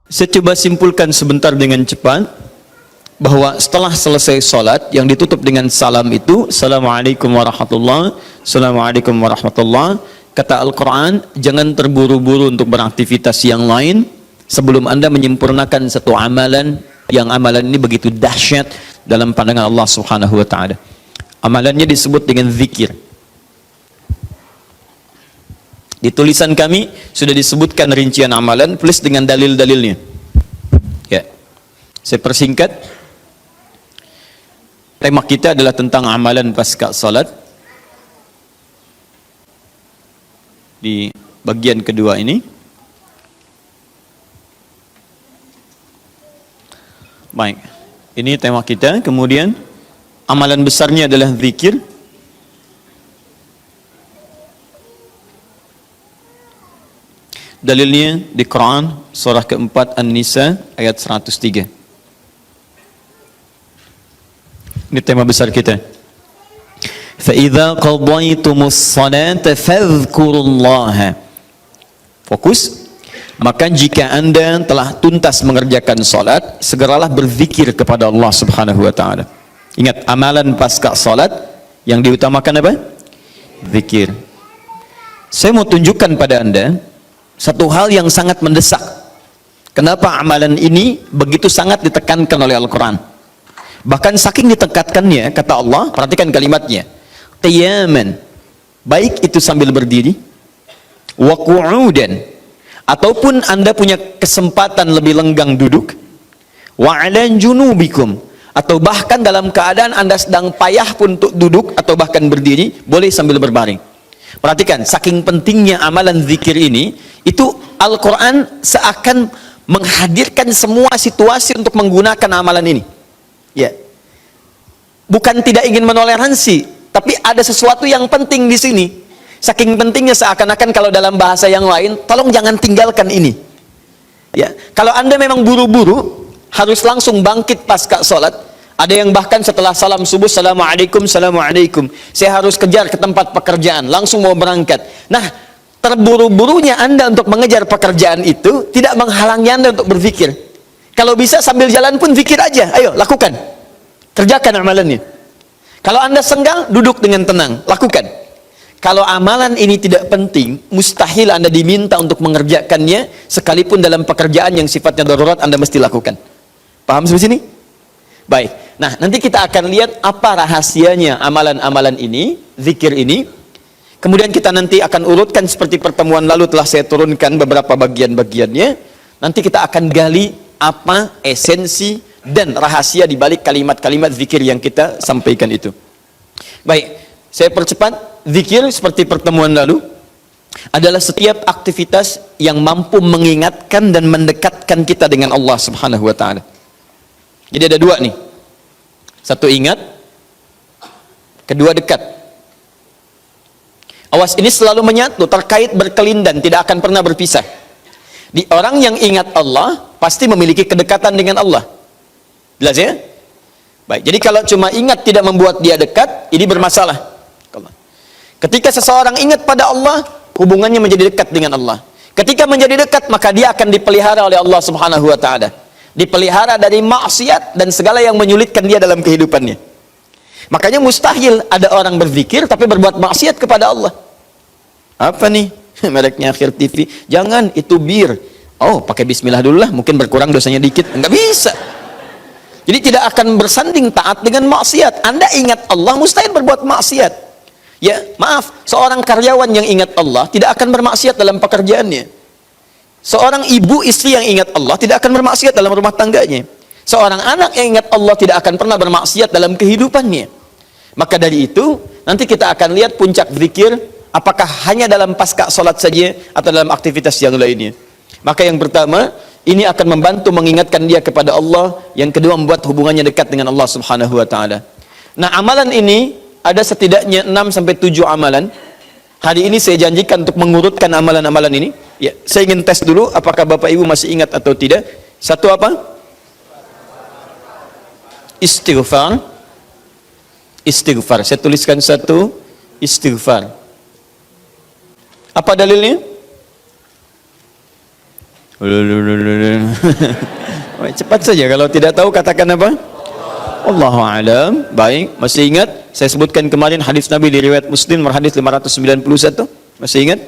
Saya coba simpulkan sebentar dengan cepat bahwa setelah selesai sholat yang ditutup dengan salam itu, Assalamualaikum warahmatullahi, Assalamualaikum warahmatullahi. Kata Al-Quran, jangan terburu-buru untuk beraktivitas yang lain sebelum Anda menyempurnakan satu amalan, yang amalan ini begitu dahsyat dalam pandangan Allah Subhanahu wa Ta'ala. Amalannya disebut dengan zikir. Di tulisan kami sudah disebutkan rincian amalan plus dengan dalil-dalilnya. Ya, saya persingkat. Tema kita adalah tentang amalan pasca salat. Di bagian kedua ini. Baik, ini tema kita. Kemudian amalan besarnya adalah zikir. Dalilnya di Quran surah keempat An-Nisa ayat 103. Ini tema besar kita. فَإِذَا قَضَيْتُمُ الصَّلَاةَ فَاذْكُرُوا اللَّهَ. Fokus. Maka jika Anda telah tuntas mengerjakan salat, segeralah berzikir kepada Allah Subhanahu wa Ta'ala. Ingat, amalan pasca salat yang diutamakan apa? Zikir. Saya mau tunjukkan pada Anda satu hal yang sangat mendesak. Kenapa amalan ini begitu sangat ditekankan oleh Al-Quran? Bahkan saking ditekatkannya, kata Allah, perhatikan kalimatnya, qiyaman, baik itu sambil berdiri, wa qu'udan, ataupun Anda punya kesempatan lebih lenggang duduk, wa 'ala junubikum, atau bahkan dalam keadaan Anda sedang payah pun untuk duduk atau bahkan berdiri, boleh sambil berbaring. Perhatikan, saking pentingnya amalan zikir ini, itu Al-Quran seakan menghadirkan semua situasi untuk menggunakan amalan ini. Ya, bukan tidak ingin menoleransi, tapi ada sesuatu yang penting di sini. Saking pentingnya seakan-akan kalau dalam bahasa yang lain, tolong jangan tinggalkan ini. Ya, kalau Anda memang buru-buru, harus langsung bangkit pasca sholat. Ada yang bahkan setelah salam subuh, Assalamualaikum, Assalamualaikum, saya harus kejar ke tempat pekerjaan, langsung mau berangkat. Nah, terburu-burunya Anda untuk mengejar pekerjaan itu tidak menghalangi Anda untuk berzikir. Kalau bisa sambil jalan pun zikir aja, ayo lakukan, kerjakan amalannya. Kalau Anda senggang, duduk dengan tenang, lakukan. Kalau amalan ini tidak penting, mustahil Anda diminta untuk mengerjakannya, sekalipun dalam pekerjaan yang sifatnya darurat Anda mesti lakukan. Paham sampai sini? Baik, nah nanti kita akan lihat apa rahasianya amalan-amalan ini, zikir ini. Kemudian kita nanti akan urutkan seperti pertemuan lalu telah saya turunkan beberapa bagian-bagiannya. Nanti kita akan gali apa esensi dan rahasia di balik kalimat-kalimat zikir yang kita sampaikan itu. Baik, saya percepat. Zikir seperti pertemuan lalu adalah setiap aktivitas yang mampu mengingatkan dan mendekatkan kita dengan Allah Subhanahu wa Ta'ala. Jadi ada dua nih, satu ingat, kedua dekat. Awas, ini selalu menyatu, terkait berkelindan, tidak akan pernah berpisah. Di orang yang ingat Allah pasti memiliki kedekatan dengan Allah. Jelas ya? Baik, jadi kalau cuma ingat tidak membuat dia dekat, ini bermasalah. Ketika seseorang ingat pada Allah, hubungannya menjadi dekat dengan Allah. Ketika menjadi dekat, maka dia akan dipelihara oleh Allah Subhanahu wa Ta'ala. Dipelihara dari maksiat dan segala yang menyulitkan dia dalam kehidupannya. Makanya mustahil ada orang berzikir tapi berbuat maksiat kepada Allah. Apa nih? Mereknya Akhir TV. Jangan, itu bir. Oh, pakai bismillah dulu lah, mungkin berkurang dosanya dikit. Enggak bisa. Jadi tidak akan bersanding taat dengan maksiat. Anda ingat Allah, mustahil berbuat maksiat. Ya, maaf, seorang karyawan yang ingat Allah tidak akan bermaksiat dalam pekerjaannya. Seorang ibu istri yang ingat Allah tidak akan bermaksiat dalam rumah tangganya. Seorang anak yang ingat Allah tidak akan pernah bermaksiat dalam kehidupannya. Maka dari itu, nanti kita akan lihat puncak zikir, apakah hanya dalam pasca sholat saja atau dalam aktivitas yang lainnya. Maka yang pertama, ini akan membantu mengingatkan dia kepada Allah. Yang kedua, membuat hubungannya dekat dengan Allah Subhanahu wa Ta'ala. Nah, amalan ini ada setidaknya 6-7 amalan. Hari ini saya janjikan untuk mengurutkan amalan-amalan ini. Ya, saya ingin tes dulu apakah Bapak Ibu masih ingat atau tidak. Satu apa? Istighfar. Istighfar. Saya tuliskan satu, istighfar. Apa dalilnya? Cepat saja, kalau tidak tahu katakan apa? Allahu a'lam. Baik, masih ingat? Saya sebutkan kemarin hadis Nabi di riwayat Muslim hadis 591. Masih ingat?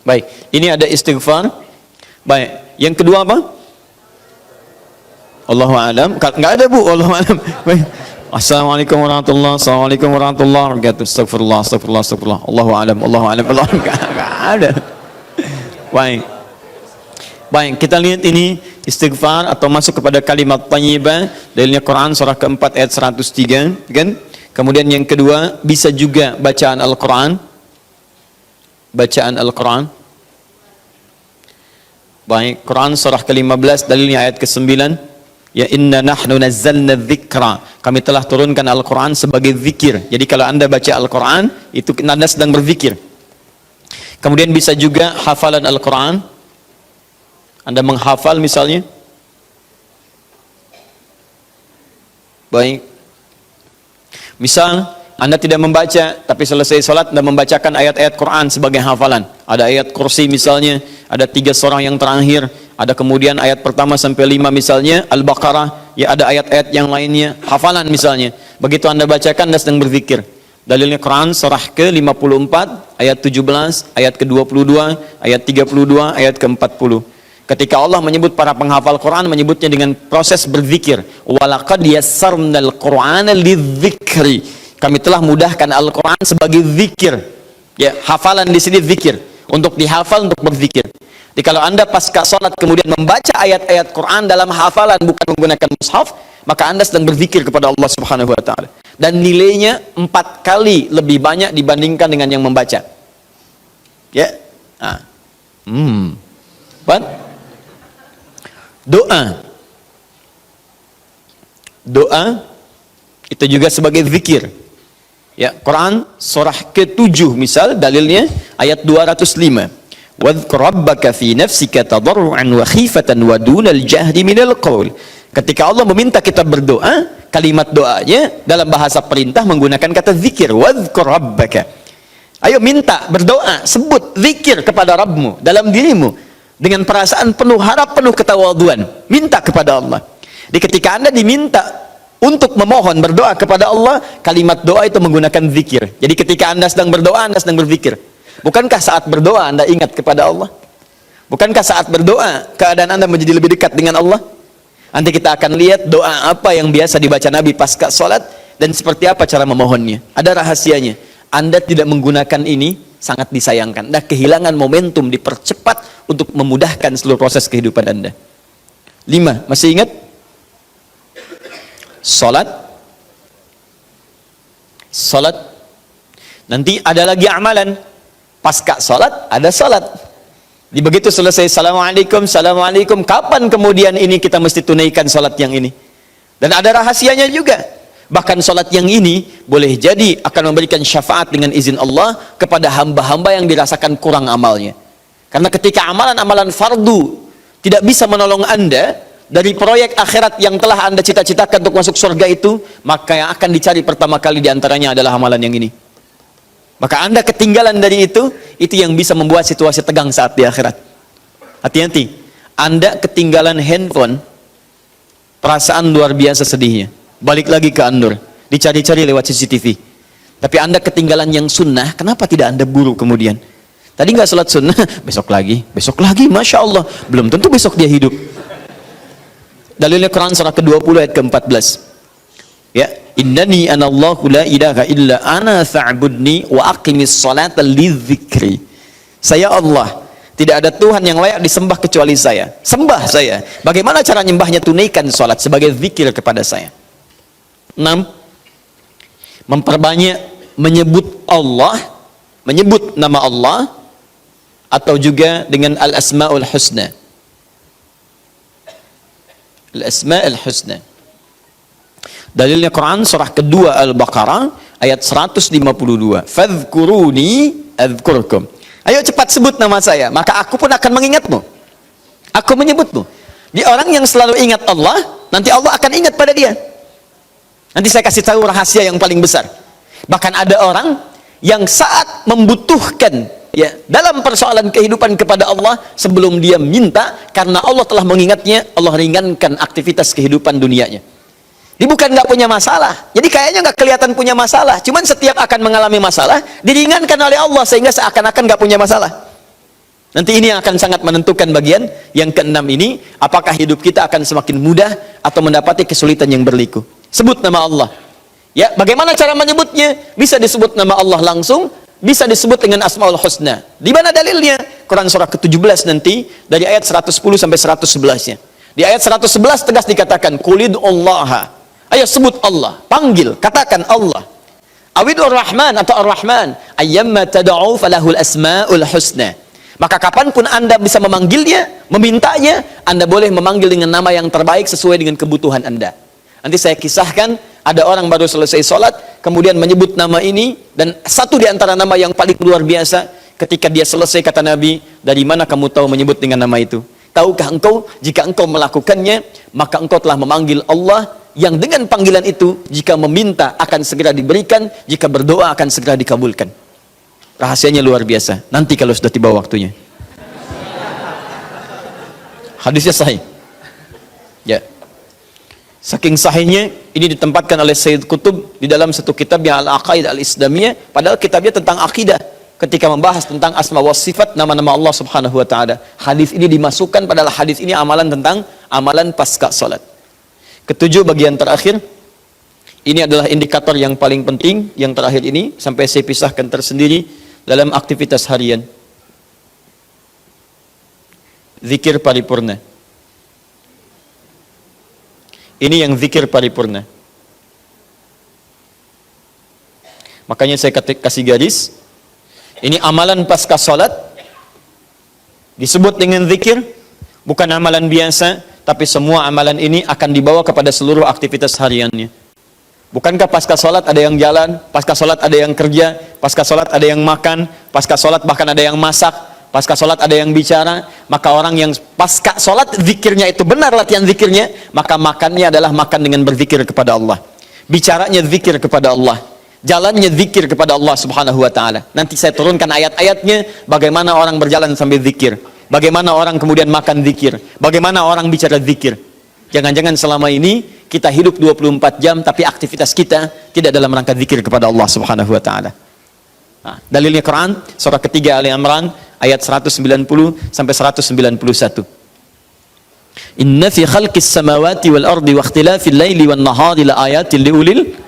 Baik, ini ada istighfar. Baik, yang kedua apa? Allahu a'lam. Enggak ada, Bu, Allahu a'lam. Baik. Assalamualaikum warahmatullahi wabarakatuh. Assalamualaikum warahmatullahi wabarakatuh. Astagfirullah, astagfirullah, astagfirullah. Allahu a'lam, Allahu a'lam. Enggak ada. Baik. Baik, kita lihat ini istighfar atau masuk kepada kalimat thayyibah. Dalilnya Quran surah keempat ayat 103, kan? Kemudian yang kedua bisa juga bacaan Al-Quran. Bacaan Al-Quran. Baik, Quran surah ke-15 dalilnya ayat ke-9. Ya inna nahnu nazzalna dzikra. Kami telah turunkan Al-Quran sebagai zikir. Jadi kalau Anda baca Al-Quran, itu Anda sedang berzikir. Kemudian bisa juga hafalan Al-Quran. Anda menghafal misalnya. Baik. Misal Anda tidak membaca, tapi selesai sholat Anda membacakan ayat-ayat Quran sebagai hafalan. Ada ayat kursi misalnya, ada 3 surah yang terakhir, ada kemudian ayat pertama sampai 5 misalnya, Al-Baqarah, ya ada ayat-ayat yang lainnya, hafalan misalnya. Begitu Anda bacakan, Anda sedang berzikir. Dalilnya Quran surah ke-54, ayat 17, ayat ke-22, ayat 32, ayat ke-40. Ketika Allah menyebut para penghafal Quran, menyebutnya dengan proses berzikir. Walaqad yassarnal Qur'ana lidzikri. Kami telah mudahkan Al-Quran sebagai zikir. Ya, hafalan di sini zikir. Untuk dihafal, untuk berzikir. Jadi kalau Anda pasca salat kemudian membaca ayat-ayat Quran dalam hafalan bukan menggunakan mushaf, maka Anda sedang berzikir kepada Allah Subhanahu wa taala. Dan nilainya 4 kali lebih banyak dibandingkan dengan yang membaca. Ya. Nah. Apa? Doa itu juga sebagai zikir. Ya, Quran surah ke-7 misal dalilnya ayat 205. Wadhkur rabbaka fi nafsika tadarruan wa khifatan wa dunal jahri minal qaul. Ketika Allah meminta kita berdoa, kalimat doanya dalam bahasa perintah menggunakan kata zikir. Wadhkur rabbaka. Ayo minta, berdoa, sebut zikir kepada Rabbmu dalam dirimu. Dengan perasaan penuh harap, penuh ketawaduan, minta kepada Allah. Di ketika Anda diminta untuk memohon, berdoa kepada Allah, kalimat doa itu menggunakan zikir. Jadi ketika Anda sedang berdoa, Anda sedang berzikir. Bukankah saat berdoa Anda ingat kepada Allah? Bukankah saat berdoa keadaan Anda menjadi lebih dekat dengan Allah? Nanti kita akan lihat doa apa yang biasa dibaca Nabi pasca sholat dan seperti apa cara memohonnya. Ada rahasianya. Anda tidak menggunakan ini, sangat disayangkan. Anda kehilangan momentum, dipercepat untuk memudahkan seluruh proses kehidupan Anda. 5, masih ingat? Salat. Nanti ada lagi amalan. Pasca salat ada salat. Di begitu selesai assalamualaikum, assalamualaikum, kapan kemudian ini kita mesti tunaikan salat yang ini? Dan ada rahasianya juga. Bahkan salat yang ini boleh jadi akan memberikan syafaat dengan izin Allah kepada hamba-hamba yang dirasakan kurang amalnya. Karena ketika amalan-amalan fardu tidak bisa menolong Anda dari proyek akhirat yang telah Anda cita-citakan untuk masuk surga itu, maka yang akan dicari pertama kali diantaranya adalah amalan yang ini. Maka Anda ketinggalan dari itu yang bisa membuat situasi tegang saat di akhirat. Hati-hati, Anda ketinggalan handphone, perasaan luar biasa sedihnya. Balik lagi ke Andur, dicari-cari lewat CCTV. Tapi Anda ketinggalan yang sunnah, kenapa tidak Anda buru kemudian? Tadi nggak sholat sunnah, besok lagi, Masya Allah. Belum tentu besok dia hidup. Dalilnya Quran surah ke-20 ayat ke-14. Ya, innani anallahu la ilaha illa ana fa'budni wa aqimis salata lidzikri. Saya Allah, tidak ada Tuhan yang layak disembah kecuali saya. Sembah saya. Bagaimana cara nyembahnya? Tunaikan salat sebagai zikir kepada saya. 6. Memperbanyak menyebut Allah, menyebut nama Allah, atau juga dengan al-asma'ul husna. Al-asma'ul husna. Dalilnya Quran surah kedua Al-Baqarah ayat 152. Fadhkuruni adzkurkum. Ayo cepat sebut nama saya, maka aku pun akan mengingatmu. Aku menyebutmu. Di orang yang selalu ingat Allah, nanti Allah akan ingat pada dia. Nanti saya kasih tahu rahasia yang paling besar. Bahkan ada orang yang saat membutuhkan ya, dalam persoalan kehidupan kepada Allah, sebelum dia minta, karena Allah telah mengingatnya, Allah ringankan aktivitas kehidupan dunianya. Dia bukan nggak punya masalah, jadi kayaknya nggak kelihatan punya masalah, cuman setiap akan mengalami masalah diringankan oleh Allah sehingga seakan-akan nggak punya masalah. Nanti ini yang akan sangat menentukan bagian yang keenam ini, apakah hidup kita akan semakin mudah atau mendapati kesulitan yang berliku. Sebut nama Allah. Ya, bagaimana cara menyebutnya? Bisa disebut nama Allah langsung, bisa disebut dengan Asmaul Husna. Di mana dalilnya? Quran surah ke-17 nanti dari ayat 110 sampai 111-nya. Di ayat 111 tegas dikatakan Qulidullaha. Ayo sebut Allah, panggil, katakan Allah. Awidur Rahman atau Ar-Rahman, ayyamma tad'u falahul asmaul husna. Maka kapanpun Anda bisa memanggilnya, memintanya, Anda boleh memanggil dengan nama yang terbaik sesuai dengan kebutuhan Anda. Nanti saya kisahkan, ada orang baru selesai sholat, kemudian menyebut nama ini, dan satu di antara nama yang paling luar biasa, ketika dia selesai kata Nabi, dari mana kamu tahu menyebut dengan nama itu? Tahukah engkau, jika engkau melakukannya, maka engkau telah memanggil Allah, yang dengan panggilan itu, jika meminta akan segera diberikan, jika berdoa akan segera dikabulkan. Rahasianya luar biasa, nanti kalau sudah tiba waktunya. Hadisnya sahih. Ya. Saking sahihnya, ini ditempatkan oleh Sayyid Qutb di dalam satu kitab yang Al-Aqaid Al-Islamiyah, padahal kitabnya tentang akidah, ketika membahas tentang asma wa sifat, nama-nama Allah subhanahu wa ta'ala. Hadis ini dimasukkan, padahal hadis ini amalan tentang amalan pasca salat. Ketujuh, bagian terakhir, ini adalah indikator yang paling penting, yang terakhir ini, sampai saya pisahkan tersendiri dalam aktivitas harian. Zikir paripurna. Ini yang zikir paripurna. Makanya saya kasih garis. Ini amalan pasca salat disebut dengan zikir, bukan amalan biasa, tapi semua amalan ini akan dibawa kepada seluruh aktivitas hariannya. Bukankah pasca salat ada yang jalan, pasca salat ada yang kerja, pasca salat ada yang makan, pasca salat bahkan ada yang masak, pasca sholat ada yang bicara? Maka orang yang pasca sholat zikirnya itu benar, latihan zikirnya, maka makannya adalah makan dengan berzikir kepada Allah, bicaranya zikir kepada Allah, jalannya zikir kepada Allah subhanahu wa ta'ala. Nanti saya turunkan ayat-ayatnya, bagaimana orang berjalan sambil zikir, bagaimana orang kemudian makan zikir, bagaimana orang bicara zikir. Jangan-jangan selama ini kita hidup 24 jam tapi aktivitas kita tidak dalam rangka zikir kepada Allah subhanahu wa ta'ala. Nah, dalilnya Quran surah ketiga Ali Imran ayat 190 sampai 191. Inna fi khalqis samawati wal ardi wa ikhtilafil laili wan nahari la ayatin liulil.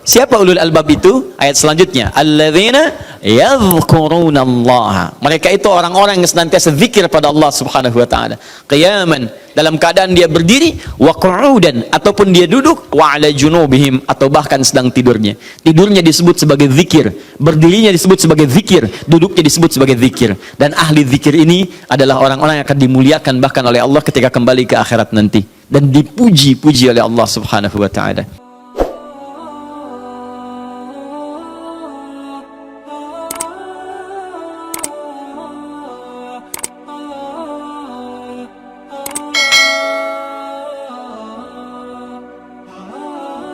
Siapa ulul albab itu? Ayat selanjutnya, alladzina yadhkurunallaha. Mereka itu orang-orang yang senantiasa zikir pada Allah subhanahu wa ta'ala. Qiyaman, dalam keadaan dia berdiri, wa qu'udan, ataupun dia duduk, wa ala junubihim, atau bahkan sedang tidurnya. Tidurnya disebut sebagai zikir, berdirinya disebut sebagai zikir, duduknya disebut sebagai zikir. Dan ahli zikir ini adalah orang-orang yang akan dimuliakan bahkan oleh Allah ketika kembali ke akhirat nanti, dan dipuji-puji oleh Allah subhanahu wa ta'ala.